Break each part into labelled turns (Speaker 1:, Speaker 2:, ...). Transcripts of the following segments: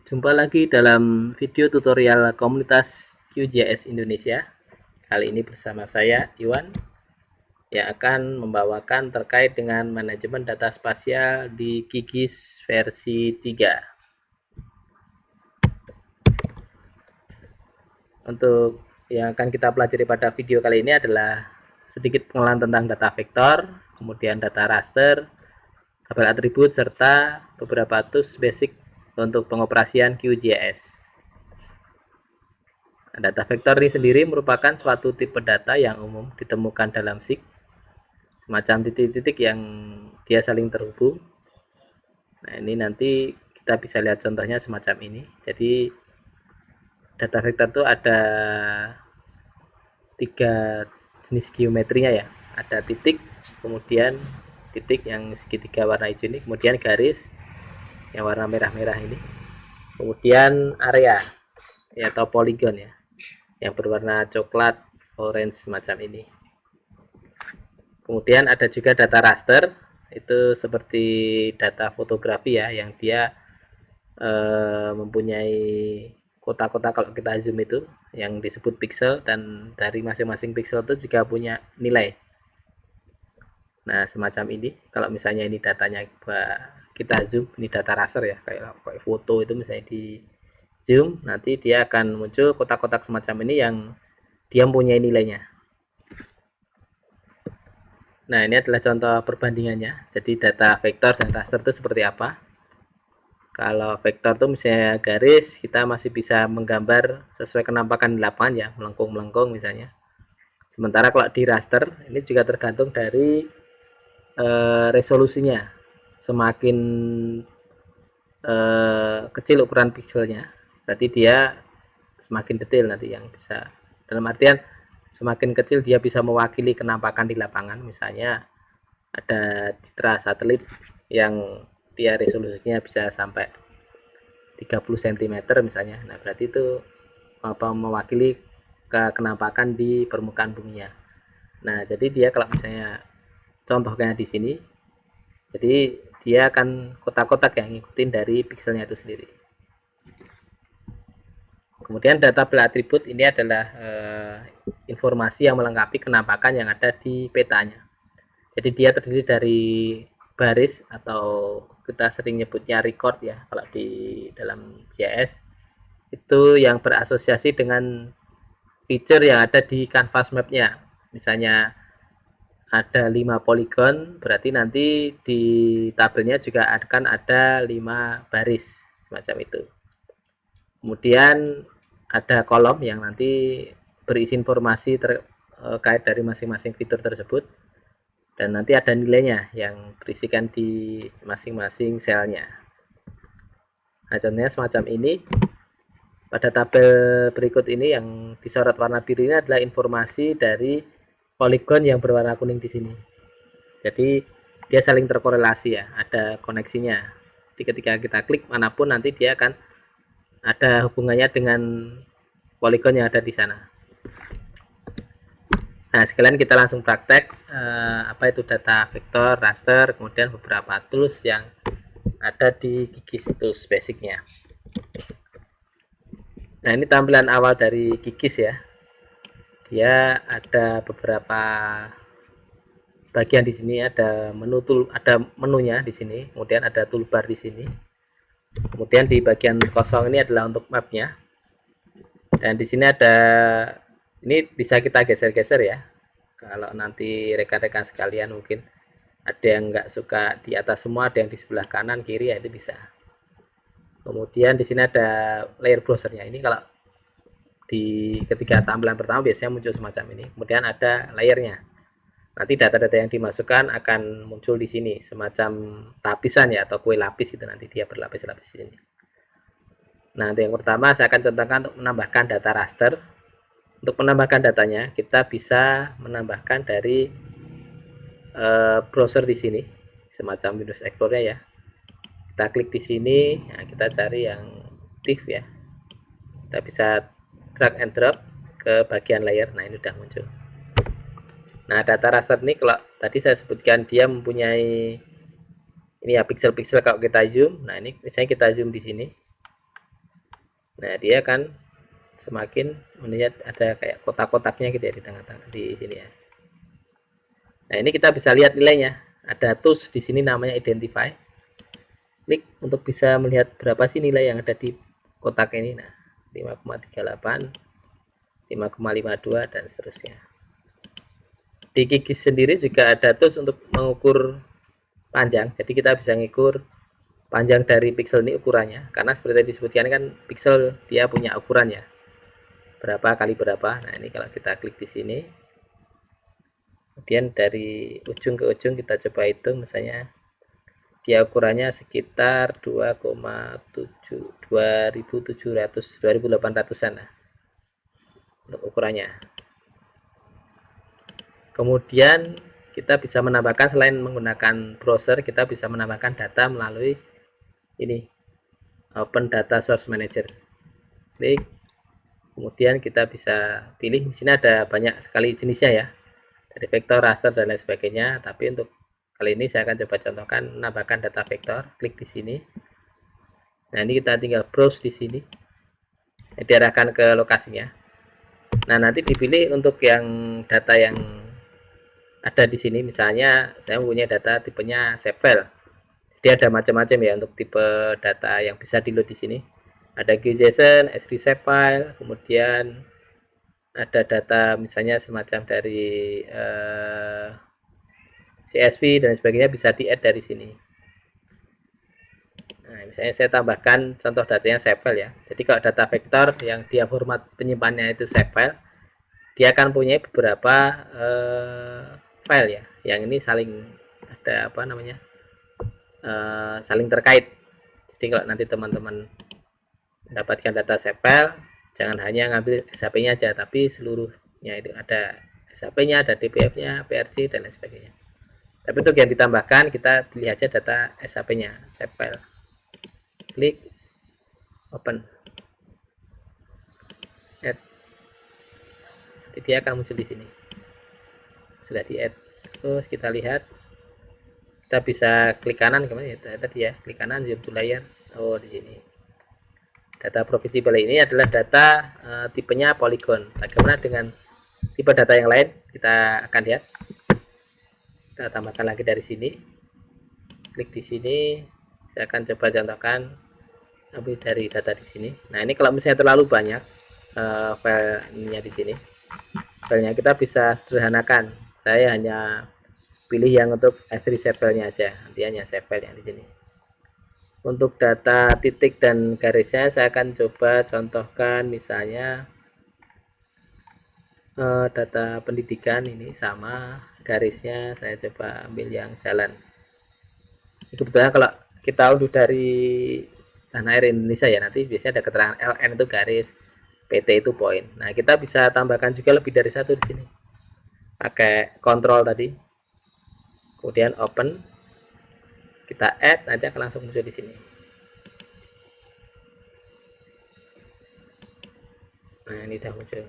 Speaker 1: Jumpa lagi dalam video tutorial komunitas QGIS Indonesia. Kali ini bersama saya Iwan yang akan membawakan terkait dengan manajemen data spasial di QGIS versi 3. Untuk yang akan kita pelajari pada video kali ini adalah sedikit pengenalan tentang data vektor, kemudian data raster, tabel atribut, serta beberapa tools basic untuk pengoperasian QGIS. Data vektor ini sendiri merupakan suatu tipe data yang umum ditemukan dalam SIG, semacam titik-titik yang dia saling terhubung. Nah, ini nanti kita bisa lihat contohnya semacam ini. Jadi data vektor itu ada 3 jenis geometrinya ya. Ada titik, kemudian titik yang segitiga warna hijau ini, kemudian garis yang warna merah-merah ini, kemudian area ya, atau poligon ya, yang berwarna coklat, orange semacam ini. Kemudian ada juga data raster, itu seperti data fotografi ya, yang dia mempunyai kotak-kotak kalau kita zoom itu yang disebut pixel, dan dari masing-masing pixel itu juga punya nilai. Nah, semacam ini. Kalau misalnya ini datanya kita zoom, ini data raster ya, kayak foto itu misalnya di zoom, nanti dia akan muncul kotak-kotak semacam ini yang dia mempunyai nilainya. Nah, ini adalah contoh perbandingannya. Jadi data vektor dan raster itu seperti apa. Kalau vektor itu misalnya garis, kita masih bisa menggambar sesuai kenampakan di lapangan ya, melengkung-melengkung misalnya. Sementara kalau di raster, ini juga tergantung dari resolusinya. Semakin kecil ukuran pixelnya, berarti dia semakin detail nanti yang bisa, dalam artian semakin kecil dia bisa mewakili kenampakan di lapangan. Misalnya ada citra satelit yang dia resolusinya bisa sampai 30 cm misalnya. Nah, berarti itu mewakili kenampakan di permukaan buminya. Nah, jadi dia kalau misalnya contohnya di sini, jadi dia akan kotak-kotak yang ngikutin dari pixelnya itu sendiri. Kemudian data tabel atribut ini adalah informasi yang melengkapi kenampakan yang ada di petanya. Jadi dia terdiri dari baris, atau kita sering nyebutnya record ya kalau di dalam GIS, itu yang berasosiasi dengan feature yang ada di canvas mapnya. Misalnya ada 5 poligon, berarti nanti di tabelnya juga akan ada 5 baris semacam itu. Kemudian ada kolom yang nanti berisi informasi terkait dari masing-masing fitur tersebut, dan nanti ada nilainya yang berisikan di masing-masing selnya. Nah, contohnya semacam ini. Pada tabel berikut ini yang disorot warna biru ini adalah informasi dari poligon yang berwarna kuning di sini. Jadi dia saling terkorelasi ya, ada koneksinya. Jadi ketika kita klik manapun, nanti dia akan ada hubungannya dengan poligon yang ada di sana. Nah, sekalian kita langsung praktek apa itu data vektor, raster, kemudian beberapa tools yang ada di QGIS tools basicnya. Nah, ini tampilan awal dari QGIS ya. Dia ada beberapa bagian di sini, ada ada menunya di sini, kemudian ada toolbar di sini. Kemudian di bagian kosong ini adalah untuk mapnya. Dan di sini ada, ini bisa kita geser-geser ya. Kalau nanti rekan-rekan sekalian mungkin ada yang nggak suka di atas semua, ada yang di sebelah kanan kiri, ya itu bisa. Kemudian di sini ada layer browsernya. Ini kalau di ketika tampilan pertama biasanya muncul semacam ini. Kemudian ada layernya. Nanti data-data yang dimasukkan akan muncul di sini semacam lapisan ya, atau kue lapis itu, nanti dia berlapis-lapis ini. Nah, yang pertama saya akan contohkan untuk menambahkan data raster. Untuk menambahkan datanya, kita bisa menambahkan dari browser di sini, semacam Windows Explorer ya. Kita klik di sini, nah kita cari yang TIFF ya. Kita bisa drag and drop ke bagian layer. Nah, ini udah muncul. Nah, data raster ini kalau tadi saya sebutkan dia mempunyai ini ya, pixel-pixel kalau kita zoom. Nah, ini misalnya kita zoom di sini. Nah, dia akan semakin melihat ada kayak kotak-kotaknya gitu ya di tengah-tengah di sini ya. Nah, ini kita bisa lihat nilainya. Ada tools di sini namanya identify. Klik untuk bisa melihat berapa sih nilai yang ada di kotak ini. Nah, 5,38, 5,52 dan seterusnya. Di Kikis sendiri juga ada tools untuk mengukur panjang. Jadi kita bisa mengukur panjang dari pixel ini ukurannya, karena seperti disebutkan kan pixel dia punya ukurannya berapa kali berapa. Nah, ini kalau kita klik di sini, kemudian dari ujung ke ujung kita coba hitung, misalnya dia ukurannya sekitar 2800-an nah, untuk ukurannya. Kemudian kita bisa menambahkan, selain menggunakan browser, kita bisa menambahkan data melalui ini, Open Data Source Manager. Klik, kemudian kita bisa pilih. Di sini ada banyak sekali jenisnya ya, dari vektor, raster dan lain sebagainya. Tapi untuk kali ini saya akan coba contohkan menambahkan data vektor. Klik di sini. Nah, ini kita tinggal browse di sini. Diarahkan ke lokasinya. Nah, nanti dipilih untuk yang data yang ada di sini. Misalnya saya mempunyai data tipenya shape file. Jadi ada macam-macam ya untuk tipe data yang bisa di load di sini. Ada JSON, S3 shape file, kemudian ada data misalnya semacam dari CSV dan sebagainya, bisa di add dari sini. Nah, misalnya saya tambahkan contoh datanya shape file ya. Jadi kalau data vektor yang dia format penyimpanannya itu shape file, dia akan punya beberapa file ya, yang ini saling ada apa namanya, saling terkait. Jadi kalau nanti teman-teman mendapatkan data shape file, jangan hanya ngambil SHP-nya aja, tapi seluruhnya itu ada SHP-nya, ada DPF-nya, PRC dan lain sebagainya. Tapi untuk yang ditambahkan, kita pilih aja data SHP-nya, shape file. Klik open, add. Nanti dia akan muncul di sini. Sudah di add. Terus kita lihat, kita bisa klik kanan kemana ya tadi ya, klik kanan, zoom to layer. Oh, di sini. Data provinsi Bali ini adalah data tipenya polygon. Bagaimana dengan tipe data yang lain? Kita akan lihat. Kita tambahkan lagi dari sini. Klik di sini. Saya akan coba contohkan ambil dari data di sini. Nah, ini kalau misalnya terlalu banyak filenya di sini, filenya kita bisa sederhanakan. Saya hanya pilih yang untuk S3 shape file-nya aja. Nanti hanya shape file yang di sini. Untuk data titik dan garisnya saya akan coba contohkan, misalnya data pendidikan ini sama garisnya saya coba ambil yang jalan. Kebetulan kalau kita unduh dari tanah air Indonesia ya, nanti biasanya ada keterangan LN itu garis, PT itu poin. Nah, kita bisa tambahkan juga lebih dari satu di sini. Pakai kontrol tadi, kemudian open, kita add, nanti akan langsung muncul di sini. Nah, ini sudah muncul.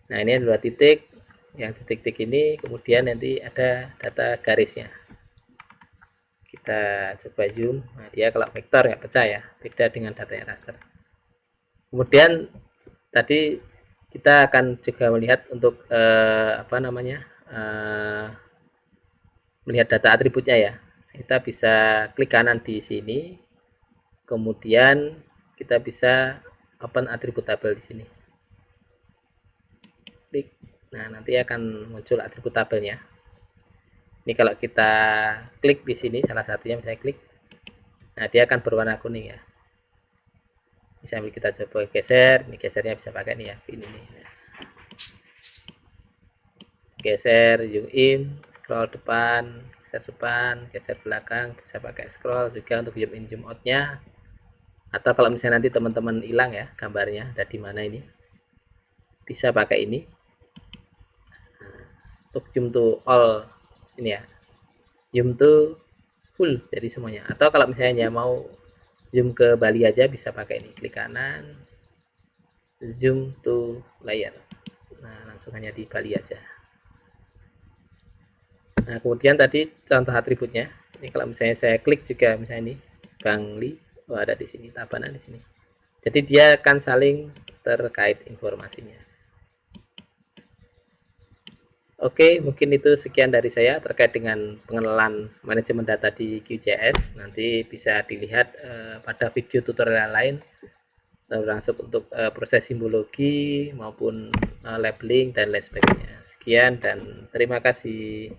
Speaker 1: Nah, ini ada 2 titik. Yang titik-titik ini kemudian nanti ada data garisnya. Kita coba zoom. Nah, dia kalau vektor nggak pecah ya, beda dengan data yang raster. Kemudian tadi kita akan juga melihat untuk apa namanya, melihat data atributnya ya. Kita bisa klik kanan di sini, kemudian kita bisa open atribut tabel di sini. Klik. Nah, nanti akan muncul atribut tabelnya. Ini kalau kita klik di sini, salah satunya misalnya klik, nah dia akan berwarna kuning ya. Misalnya kita coba geser, ini gesernya bisa pakai nih ya, ini nih. Geser, zoom in, scroll depan, geser belakang, bisa pakai scroll juga untuk zoom in zoom outnya. Atau kalau misalnya nanti teman-teman hilang ya gambarnya ada di mana ini, bisa pakai ini. Nah, untuk zoom to all ini ya, zoom to full jadi semuanya. Atau kalau misalnya mau zoom ke Bali aja, bisa pakai ini, klik kanan, zoom to layer. Nah, langsung hanya di Bali aja. Nah, kemudian tadi contoh atributnya. Ini kalau misalnya saya klik juga, misalnya ini Bangli, oh ada di sini, Tabanan di sini. Jadi dia akan saling terkait informasinya. Oke, mungkin itu sekian dari saya terkait dengan pengenalan manajemen data di QGIS. Nanti bisa dilihat pada video tutorial lain termasuk untuk proses simbologi maupun labeling dan lain sebagainya. Sekian dan terima kasih.